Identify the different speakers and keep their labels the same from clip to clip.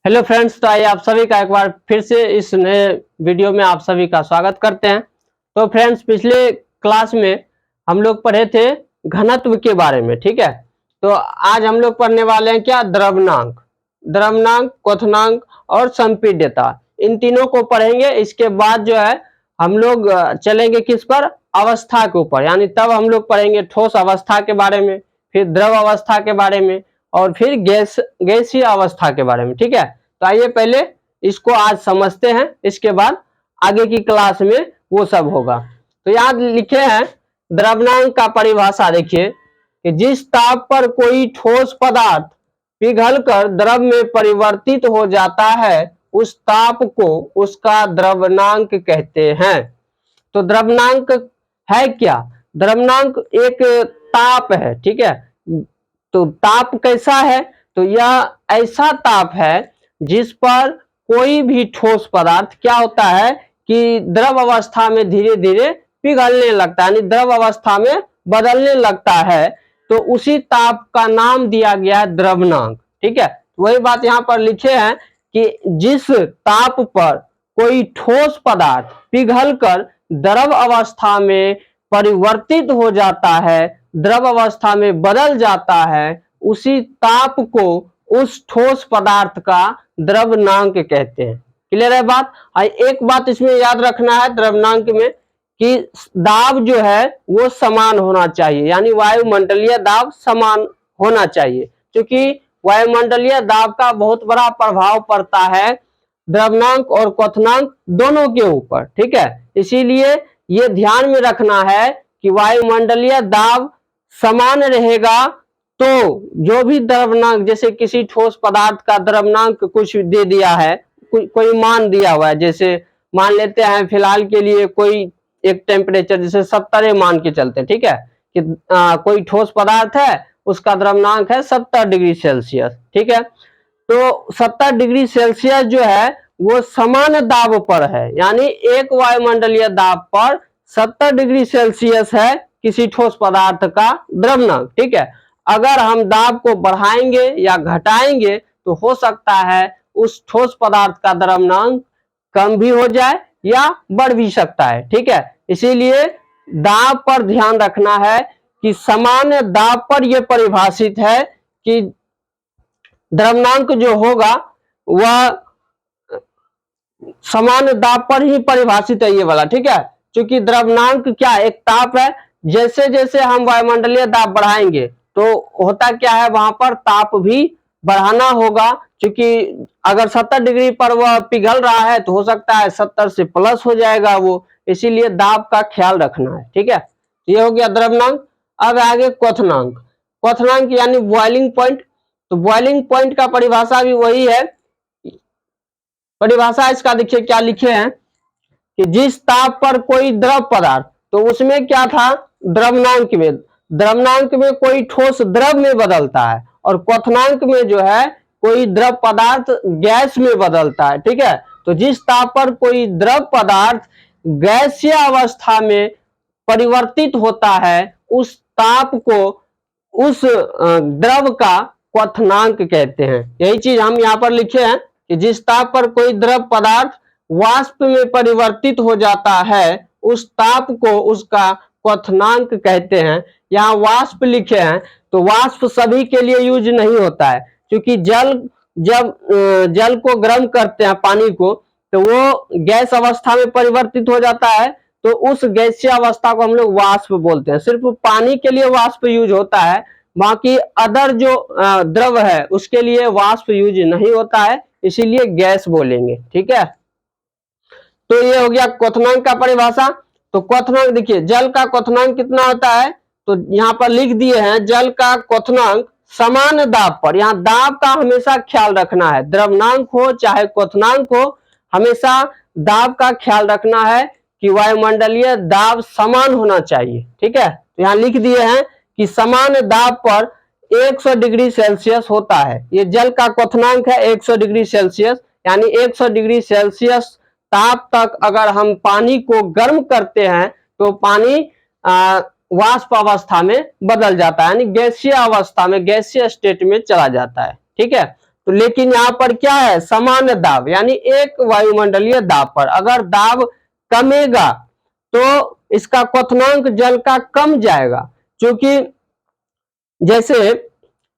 Speaker 1: Hello friends, तो आइए आप सभी का एक बार फिर से इस नए वीडियो में आप सभी का स्वागत करते हैं। तो फ्रेंड्स, पिछले क्लास में हम लोग पढ़े थे घनत्व के बारे में, ठीक है। तो आज हम लोग पढ़ने वाले हैं क्या, द्रव्यनांक। द्रव्यनांक, क्वथनांक और संपीड्यता, इन तीनों को पढ़ेंगे। इसके बाद जो है हम लोग चलेंगे किस पर, अवस्था के ऊपर, यानी तब हम लोग पढ़ेंगे ठोस अवस्था के बारे में, फिर द्रव अवस्था के बारे में और फिर गैसीय अवस्था के बारे में, ठीक है। तो आइए पहले इसको आज समझते हैं, इसके बाद आगे की क्लास में वो सब होगा। तो यहाँ लिखे हैं द्रव्यनांक का परिभाषा, देखिए कि जिस ताप पर कोई ठोस पदार्थ पिघलकर द्रव में परिवर्तित हो जाता है उस ताप को उसका द्रव्यनांक कहते हैं। तो द्रव्यनांक है क्या, द्रव्यनांक एक ताप है, ठीक है। तो ताप कैसा है, तो यह ऐसा ताप है जिस पर कोई भी ठोस पदार्थ क्या होता है कि द्रव अवस्था में धीरे धीरे पिघलने लगता है, यानी द्रव अवस्था में बदलने लगता है, तो उसी ताप का नाम दिया गया है द्रव्यनांक, ठीक है। वही बात यहाँ पर लिखे हैं कि जिस ताप पर कोई ठोस पदार्थ पिघलकर द्रव अवस्था में परिवर्तित हो जाता है, द्रव अवस्था में बदल जाता है, उसी ताप को उस ठोस पदार्थ का द्रव्यनांक कहते हैं। क्लियर है बात। एक बात इसमें याद रखना है द्रव्यनांक में कि दाब जो है वो समान होना चाहिए, यानी वायुमंडलीय दाब समान होना चाहिए, क्योंकि वायुमंडलीय दाब का बहुत बड़ा प्रभाव पड़ता है द्रव्यनांक और क्वथनांक दोनों के ऊपर, ठीक है। इसीलिए ये ध्यान में रखना है कि वायुमंडलीय दाब समान रहेगा तो जो भी द्रव्यनांक, जैसे किसी ठोस पदार्थ का द्रव्यनांक कुछ दे दिया है, कोई मान दिया हुआ है, जैसे मान लेते हैं फिलहाल के लिए कोई एक टेम्परेचर जैसे 70 मान के चलते, ठीक है, कि कोई ठोस पदार्थ है उसका द्रव्यनांक है 70 डिग्री सेल्सियस, ठीक है। तो 70 डिग्री सेल्सियस जो है वो समान दाब पर है, यानी एक वायुमंडलीय दाब पर 70 डिग्री सेल्सियस है किसी ठोस पदार्थ का द्रव्यनांक, ठीक है। अगर हम दाब को बढ़ाएंगे या घटाएंगे तो हो सकता है उस ठोस पदार्थ का द्रव्यनांक कम भी हो जाए या बढ़ भी सकता है, ठीक है। इसीलिए दाब पर ध्यान रखना है कि सामान्य दाब पर यह परिभाषित है कि द्रव्यनांक जो होगा वह सामान्य दाब पर ही परिभाषित है, ये वाला, ठीक है। क्योंकि द्रव्यनांक क्या, एक ताप है, जैसे जैसे हम वायुमंडलीय दाब बढ़ाएंगे तो होता क्या है, वहां पर ताप भी बढ़ाना होगा, क्योंकि अगर 70 डिग्री पर वह पिघल रहा है तो हो सकता है 70 से प्लस हो जाएगा वो, इसीलिए दाब का ख्याल रखना है, ठीक है। ये हो गया द्रव्यनांक। अब आगे क्वथनांक। क्वथनांक यानी बॉइलिंग पॉइंट। तो बॉइलिंग पॉइंट का परिभाषा भी वही है, परिभाषा इसका देखिए क्या लिखे हैं कि जिस ताप पर कोई द्रव पदार्थ, तो उसमें क्या था, द्रव्यनांक में कोई ठोस द्रव में बदलता है और क्वथनांक में जो है कोई द्रव पदार्थ गैस में बदलता है, ठीक है। तो जिस ताप पर कोई द्रव पदार्थ गैसीय अवस्था में परिवर्तित होता है उस ताप को उस द्रव का क्वथनांक कहते हैं। यही चीज हम यहाँ पर लिखे हैं कि जिस ताप पर कोई द्रव पदार्थ वाष्प में परिवर्तित हो जाता है उस ताप को उसका क्वथनांक कहते हैं। यहाँ वाष्प लिखे हैं तो वाष्प सभी के लिए यूज नहीं होता है, क्योंकि जब जल को गर्म करते हैं पानी को तो वो गैस अवस्था में परिवर्तित हो जाता है, तो उस गैसीय अवस्था को हम लोग वाष्प बोलते हैं। सिर्फ पानी के लिए वाष्प यूज होता है, बाकी अदर जो द्रव है उसके लिए वाष्प यूज नहीं होता है, इसीलिए गैस बोलेंगे, ठीक है। तो ये हो गया क्वथनांक का परिभाषा। तो क्वथनांक देखिए, जल का क्वथनांक कितना होता है, तो यहाँ पर लिख दिए हैं जल का क्वथनांक समान दाब पर, यहाँ दाब का हमेशा ख्याल रखना है, द्रव्यनांक हो चाहे क्वथनांक हो, हमेशा दाब का ख्याल रखना है कि वायुमंडलीय दाब समान होना चाहिए, ठीक है। तो यहाँ लिख दिए हैं कि समान दाब पर 100 डिग्री सेल्सियस होता है, ये जल का क्वथनांक है 100 डिग्री सेल्सियस, यानी 100 डिग्री सेल्सियस ताप तक अगर हम पानी को गर्म करते हैं तो पानी वाष्प अवस्था में बदल जाता है, यानी गैसीय अवस्था में, गैसीय स्टेट में चला जाता है, ठीक है। तो लेकिन यहाँ पर क्या है, सामान्य दाब यानी एक वायुमंडलीय दाब पर अगर दाब कमेगा तो इसका क्वथनांक जल का कम जाएगा, क्योंकि जैसे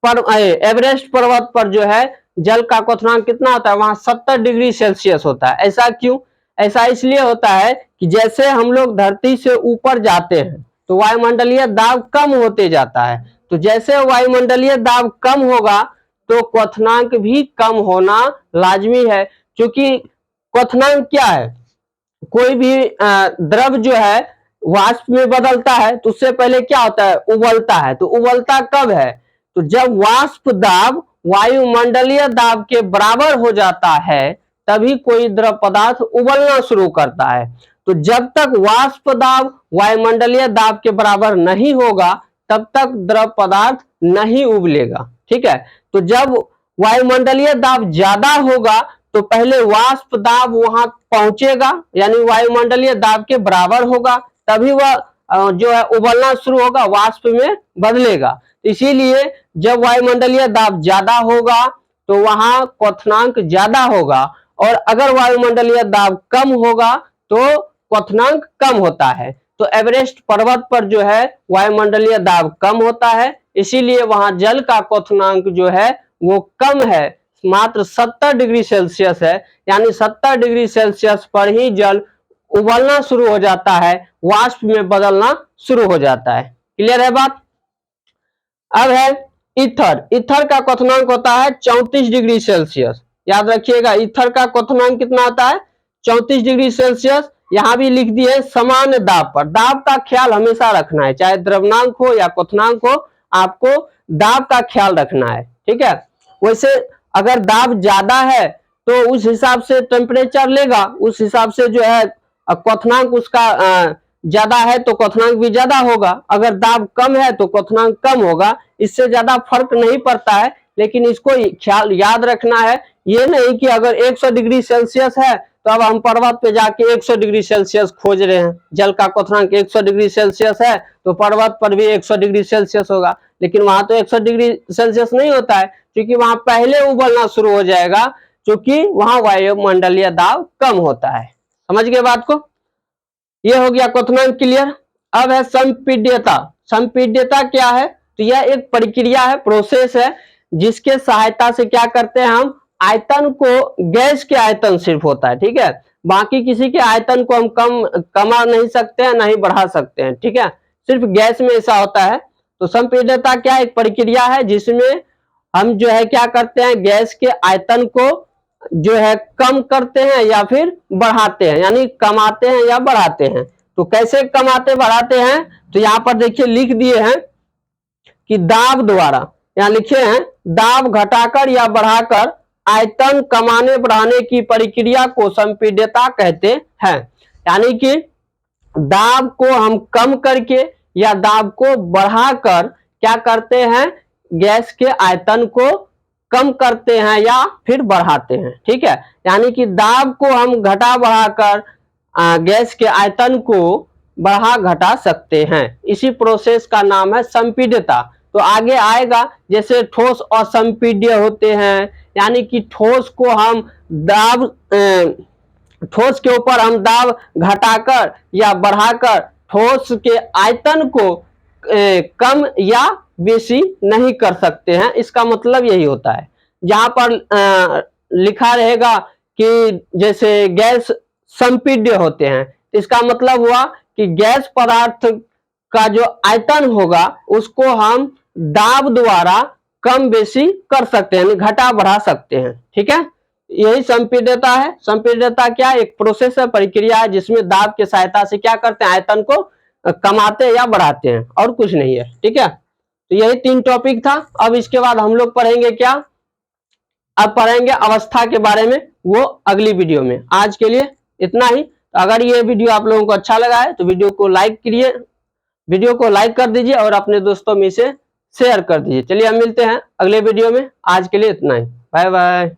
Speaker 1: एवरेस्ट पर्वत पर जो है जल का क्वथनांक कितना होता है, वहां 70 डिग्री सेल्सियस होता है। ऐसा क्यों? ऐसा इसलिए होता है कि जैसे हम लोग धरती से ऊपर जाते हैं तो वायुमंडलीय दाब कम होते जाता है, तो जैसे वायुमंडलीय दाब कम होगा तो क्वथनांक भी कम होना लाजमी है। क्योंकि क्वथनांक क्या है, कोई भी द्रव जो है वाष्प में बदलता है तो उससे पहले क्या होता है, उबलता है। तो उबलता कब है, तो जब वाष्प दाब वायुमंडलीय दाब के बराबर हो जाता है तभी कोई द्रव पदार्थ उबलना शुरू करता है। तो जब तक वाष्प दाब वायुमंडलीय दाब के बराबर नहीं होगा तब तक द्रव पदार्थ नहीं उबलेगा। ठीक है, तो जब वायुमंडलीय दाब ज्यादा होगा तो पहले वाष्प दाब वहां पहुंचेगा यानी वायुमंडलीय दाब के बराबर होगा, तभी वह जो है उबलना शुरू होगा, वाष्प में बदलेगा। इसीलिए जब वायुमंडलीय दाब ज्यादा होगा तो वहां क्वथनांक ज्यादा होगा, और अगर वायुमंडलीय दाब कम होगा तो क्वथनांक कम होता है। तो एवरेस्ट पर्वत पर जो है वायुमंडलीय दाब कम होता है, इसीलिए वहां जल का क्वथनांक जो है वो कम है, मात्र 70 डिग्री सेल्सियस है। यानी 70 डिग्री सेल्सियस पर ही जल उबलना शुरू हो जाता है, वाष्प में बदलना शुरू हो जाता है। क्लियर है बात? अब है ईथर। ईथर का क्वथनांक होता है 34 डिग्री सेल्सियस। याद रखिएगा, ईथर का क्वथनांक कितना होता है, 34 डिग्री सेल्सियस। यहां भी लिख दिए सामान्य दाब पर। दाब का ख्याल हमेशा रखना है, चाहे द्रव्यनांक हो या क्वथनांक हो, आपको दाब का ख्याल रखना है। ठीक है, वैसे अगर दाब ज्यादा है तो उस हिसाब से टेम्परेचर लेगा, उस हिसाब से जो है क्वथनांक उसका ज्यादा है तो क्वथनांक भी ज्यादा होगा, अगर दाब कम है तो क्वथनांक कम होगा। इससे ज्यादा फर्क नहीं पड़ता है, लेकिन इसको ख्याल याद रखना है। ये नहीं कि अगर 100 डिग्री सेल्सियस है तो अब हम पर्वत पे जाके 100 डिग्री सेल्सियस खोज रहे हैं, जल का क्वथनांक 100 डिग्री सेल्सियस है तो पर्वत पर भी 100 डिग्री सेल्सियस होगा, लेकिन वहां तो 100 डिग्री सेल्सियस नहीं होता है, क्योंकि वहां पहले उबलना शुरू हो जाएगा, क्योंकि वहां वायुमंडलीय दाब कम होता है। समझ गए बात को? ये हो गया क्वथनांक क्लियर। अब है संपीड्यता। संपीड्यता क्या है, तो यह एक प्रक्रिया है, प्रोसेस है, जिसके सहायता से क्या करते हैं हम, आयतन को, गैस के आयतन सिर्फ होता है, ठीक है, बाकी किसी के आयतन को हम कमा नहीं सकते हैं, नहीं बढ़ा सकते हैं। ठीक है, सिर्फ गैस में ऐसा होता है। तो संपीड्यता क्या एक प्रक्रिया है जिसमें हम जो है क्या करते हैं, गैस के आयतन को जो है कम करते हैं या फिर बढ़ाते हैं, यानी कमाते हैं या बढ़ाते हैं। तो कैसे कमाते बढ़ाते हैं, तो यहाँ पर देखिए लिख दिए हैं कि दाब द्वारा, यहाँ लिखे हैं दाब घटाकर या बढ़ाकर आयतन कमाने बढ़ाने की प्रक्रिया को संपीड्यता कहते हैं। यानी कि दाब को हम कम करके या दाब को बढ़ाकर क्या करते हैं, गैस के आयतन को कम करते हैं या फिर बढ़ाते हैं। ठीक है, यानी कि दाब को हम घटा बढ़ाकर गैस के आयतन को बढ़ा घटा सकते हैं। इसी प्रोसेस का नाम है संपीड्यता। तो आगे आएगा जैसे ठोस असंपीड्य होते हैं, यानी कि ठोस को हम दाब ठोस के ऊपर हम दाब घटाकर या बढ़ाकर ठोस के आयतन को कम या बेसी नहीं कर सकते हैं। इसका मतलब यही होता है। जहां पर लिखा रहेगा कि जैसे गैस संपीड्य होते हैं, इसका मतलब हुआ कि गैस पदार्थ का जो आयतन होगा उसको हम दाब द्वारा कम बेसी कर सकते हैं, घटा बढ़ा सकते हैं। ठीक है, यही संपीड्यता है। संपीड्यता क्या एक प्रोसेस है, प्रक्रिया है, जिसमें दाब की सहायता से क्या करते हैं, आयतन को कमाते या बढ़ाते हैं, और कुछ नहीं है। ठीक है, तो यही 3 टॉपिक था। अब इसके बाद हम लोग पढ़ेंगे क्या, अब पढ़ेंगे अवस्था के बारे में, वो अगली वीडियो में। आज के लिए इतना ही। तो अगर ये वीडियो आप लोगों को अच्छा लगा है तो वीडियो को लाइक करिए, वीडियो को लाइक कर दीजिए और अपने दोस्तों में इसे शेयर कर दीजिए। चलिए हम मिलते हैं अगले वीडियो में। आज के लिए इतना ही, बाय बाय।